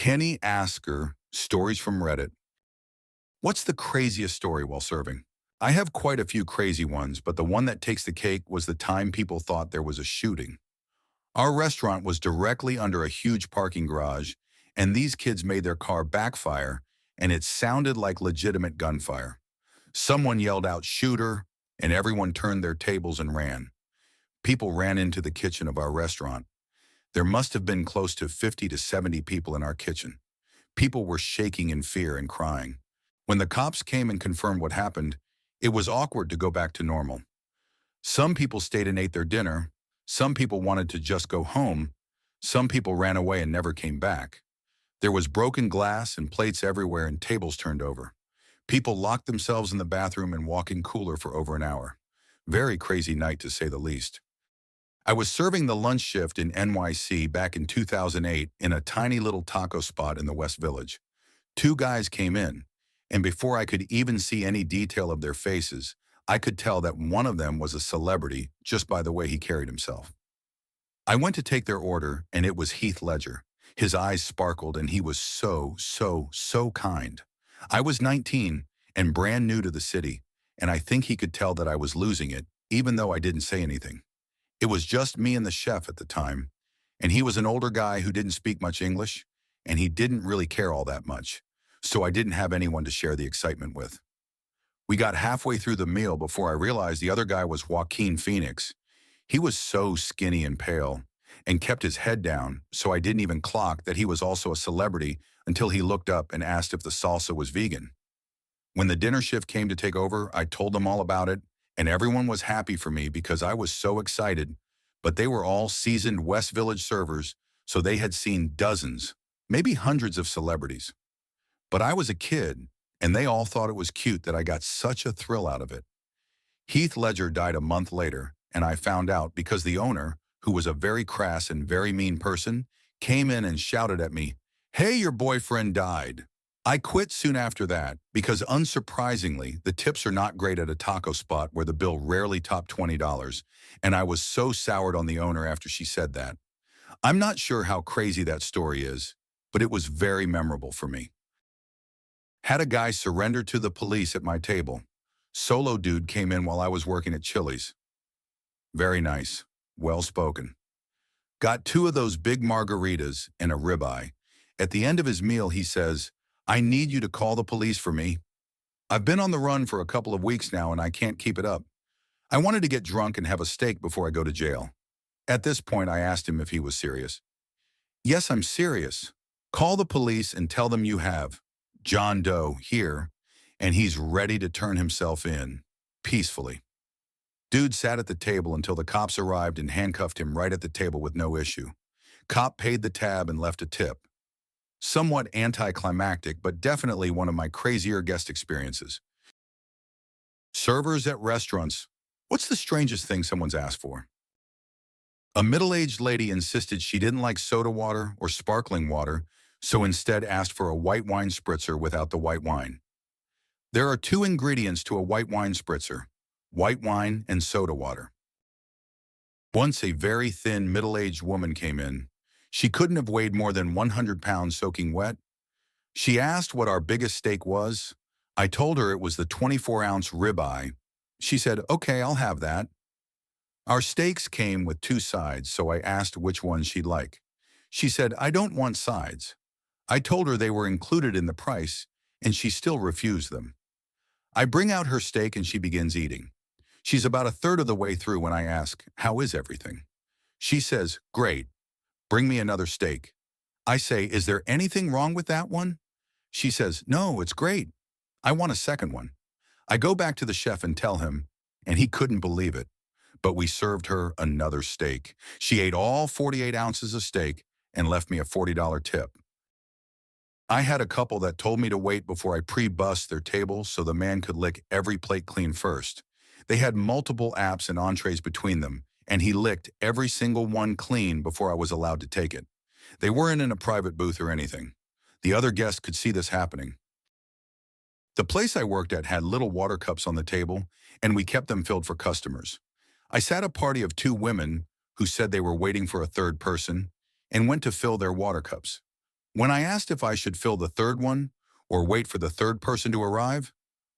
Kenny Asker, stories from Reddit. What's the craziest story while serving? I have quite a few crazy ones, but the one that takes the cake was the time people thought there was a shooting. Our restaurant was directly under a huge parking garage, and these kids made their car backfire, and it sounded like legitimate gunfire. Someone yelled out, "Shooter," and everyone turned their tables and ran. People ran into the kitchen of our restaurant. There must have been close to 50 to 70 people in our kitchen. People were shaking in fear and crying. When the cops came and confirmed what happened, it was awkward to go back to normal. Some people stayed and ate their dinner. Some people wanted to just go home. Some people ran away and never came back. There was broken glass and plates everywhere and tables turned over. People locked themselves in the bathroom and walk-in cooler for over an hour. Very crazy night to say the least. I was serving the lunch shift in NYC back in 2008 in a tiny little taco spot in the West Village. Two guys came in, and before I could even see any detail of their faces, I could tell that one of them was a celebrity just by the way he carried himself. I went to take their order, and it was Heath Ledger. His eyes sparkled, and he was so kind. I was 19 and brand new to the city, and I think he could tell that I was losing it, even though I didn't say anything. It was just me and the chef at the time, and he was an older guy who didn't speak much English, and he didn't really care all that much, so I didn't have anyone to share the excitement with. We got halfway through the meal before I realized the other guy was Joaquin Phoenix. He was so skinny and pale, and kept his head down, so I didn't even clock that he was also a celebrity until he looked up and asked if the salsa was vegan. When the dinner shift came to take over, I told them all about it, and everyone was happy for me because I was so excited, but they were all seasoned West Village servers, so they had seen dozens, maybe hundreds of celebrities. But I was a kid, and they all thought it was cute that I got such a thrill out of it. Heath Ledger died a month later, and I found out because the owner, who was a very crass and very mean person, came in and shouted at me, "Hey, your boyfriend died." I quit soon after that because, unsurprisingly, the tips are not great at a taco spot where the bill rarely topped $20, and I was so soured on the owner after she said that. I'm not sure how crazy that story is, but it was very memorable for me. Had a guy surrender to the police at my table. Solo dude came in while I was working at Chili's. Very nice, well spoken. Got two of those big margaritas and a ribeye. At the end of his meal, he says, "I need you to call the police for me. I've been on the run for a couple of weeks now and I can't keep it up. I wanted to get drunk and have a steak before I go to jail." At this point, I asked him if he was serious. "Yes, I'm serious. Call the police and tell them you have John Doe here, and he's ready to turn himself in, peacefully." Dude sat at the table until the cops arrived and handcuffed him right at the table with no issue. Cop paid the tab and left a tip. Somewhat anticlimactic, but definitely one of my crazier guest experiences. Servers at restaurants. What's the strangest thing someone's asked for? A middle-aged lady insisted she didn't like soda water or sparkling water, so instead asked for a white wine spritzer without the white wine. There are two ingredients to a white wine spritzer: white wine and soda water. Once a very thin, middle-aged woman came in. She couldn't have weighed more than 100 pounds soaking wet. She asked what our biggest steak was. I told her it was the 24-ounce ribeye. She said, "Okay, I'll have that." Our steaks came with two sides, so I asked which one she'd like. She said, "I don't want sides." I told her they were included in the price, and she still refused them. I bring out her steak and she begins eating. She's about a third of the way through when I ask, "How is everything?" She says, "Great. Bring me another steak." I say, "Is there anything wrong with that one?" She says, "No, it's great. I want a second one." I go back to the chef and tell him, and he couldn't believe it. But we served her another steak. She ate all 48 ounces of steak and left me a $40 tip. I had a couple that told me to wait before I pre-bussed their table so the man could lick every plate clean first. They had multiple apps and entrees between them, and he licked every single one clean before I was allowed to take it. They weren't in a private booth or anything. The other guests could see this happening. The place I worked at had little water cups on the table, and we kept them filled for customers. I sat a party of two women who said they were waiting for a third person and went to fill their water cups. When I asked if I should fill the third one or wait for the third person to arrive,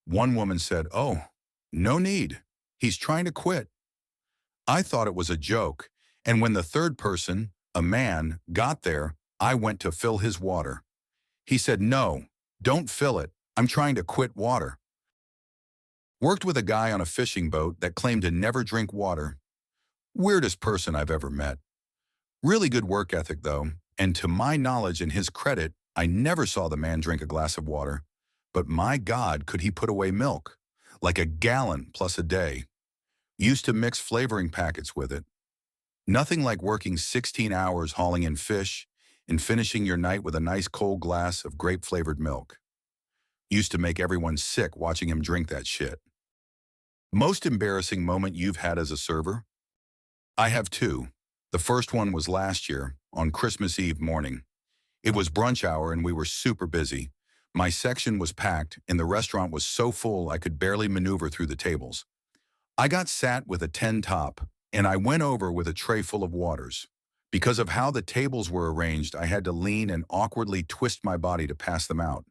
one woman said, "Oh, no need. He's trying to quit." I thought it was a joke, and when the third person, a man, got there, I went to fill his water. He said, "No, don't fill it. I'm trying to quit water." Worked with a guy on a fishing boat that claimed to never drink water. Weirdest person I've ever met. Really good work ethic, though, and to my knowledge and his credit, I never saw the man drink a glass of water. But my God, could he put away milk? Like a gallon plus a day. Used to mix flavoring packets with it. Nothing like working 16 hours hauling in fish and finishing your night with a nice cold glass of grape-flavored milk. Used to make everyone sick watching him drink that shit. Most embarrassing moment you've had as a server? I have two. The first one was last year, on Christmas Eve morning. It was brunch hour and we were super busy. My section was packed and the restaurant was so full I could barely maneuver through the tables. I got sat with a 10 top and I went over with a tray full of waters. Because of how the tables were arranged, I had to lean and awkwardly twist my body to pass them out.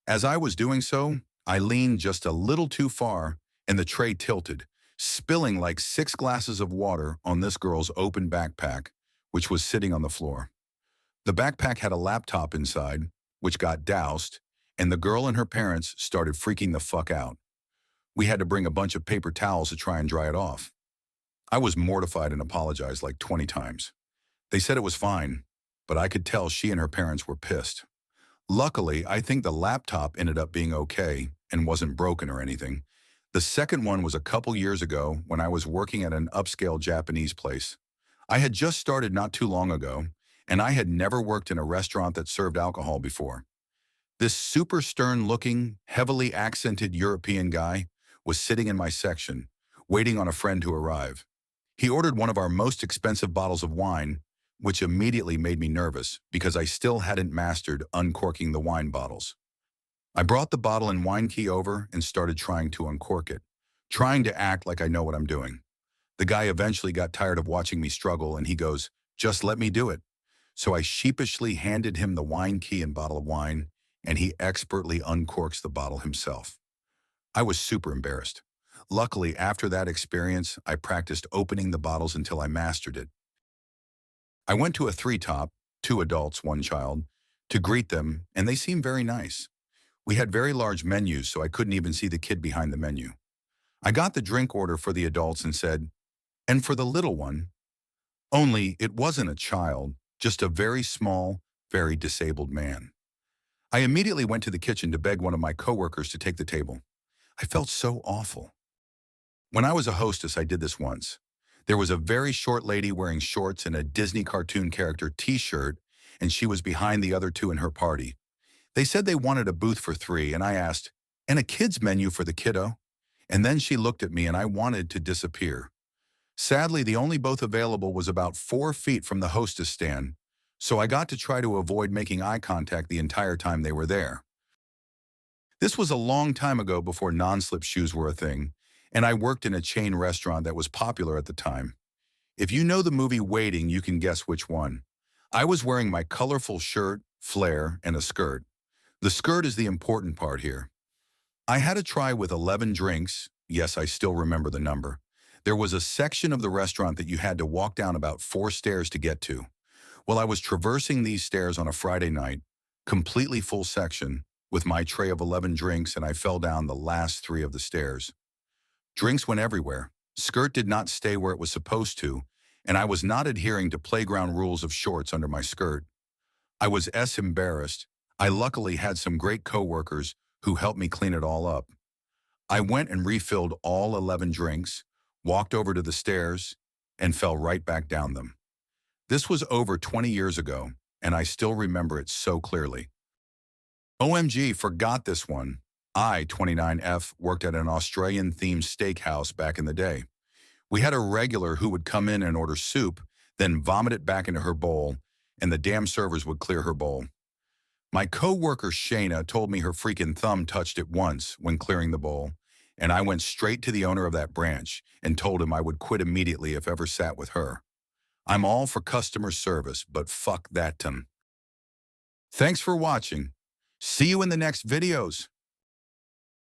As I was doing so, I leaned just a little too far and the tray tilted, spilling like 6 glasses of water on this girl's open backpack, which was sitting on the floor. The backpack had a laptop inside, which got doused, and the girl and her parents started freaking the fuck out. We had to bring a bunch of paper towels to try and dry it off. I was mortified and apologized like 20 times. They said it was fine, but I could tell she and her parents were pissed. Luckily, I think the laptop ended up being okay and wasn't broken or anything. The second one was a couple years ago when I was working at an upscale Japanese place. I had just started not too long ago, and I had never worked in a restaurant that served alcohol before. This super stern-looking, heavily accented European guy was sitting in my section, waiting on a friend to arrive. He ordered one of our most expensive bottles of wine, which immediately made me nervous because I still hadn't mastered uncorking the wine bottles. I brought the bottle and wine key over and started trying to uncork it, trying to act like I know what I'm doing. The guy eventually got tired of watching me struggle and he goes, "Just let me do it." So I sheepishly handed him the wine key and bottle of wine, and he expertly uncorks the bottle himself. I was super embarrassed. Luckily, after that experience, I practiced opening the bottles until I mastered it. I went to a 3-top, 2 adults, 1 child, to greet them, and they seemed very nice. We had very large menus, so I couldn't even see the kid behind the menu. I got the drink order for the adults and said, "And for the little one?" Only it wasn't a child, just a very small, very disabled man. I immediately went to the kitchen to beg one of my coworkers to take the table. I felt so awful. When I was a hostess, I did this once. There was a very short lady wearing shorts and a Disney cartoon character t-shirt, and she was behind the other 2 in her party. They said they wanted a booth for 3, and I asked, "And a kid's menu for the kiddo?" And then she looked at me and I wanted to disappear. Sadly, the only booth available was about 4 feet from the hostess stand, so I got to try to avoid making eye contact the entire time they were there. This was a long time ago before non-slip shoes were a thing, and I worked in a chain restaurant that was popular at the time. If you know the movie Waiting, you can guess which one. I was wearing my colorful shirt, flare, and a skirt. The skirt is the important part here. I had a try with 11 drinks. Yes, I still remember the number. There was a section of the restaurant that you had to walk down about 4 stairs to get to. Well, I was traversing these stairs on a Friday night, completely full section, with my tray of 11 drinks, and I fell down the last 3 of the stairs. Drinks went everywhere. Skirt did not stay where it was supposed to, and I was not adhering to playground rules of shorts under my skirt. I was embarrassed. I luckily had some great coworkers who helped me clean it all up. I went and refilled all 11 drinks, walked over to the stairs, and fell right back down them. This was over 20 years ago, and I still remember it so clearly. OMG, forgot this one. I, 29F, worked at an Australian-themed steakhouse back in the day. We had a regular who would come in and order soup, then vomit it back into her bowl, and the damn servers would clear her bowl. My co-worker Shayna told me her freaking thumb touched it once when clearing the bowl, and I went straight to the owner of that branch and told him I would quit immediately if ever sat with her. I'm all for customer service, but fuck that. Thanks for watching. See you in the next videos.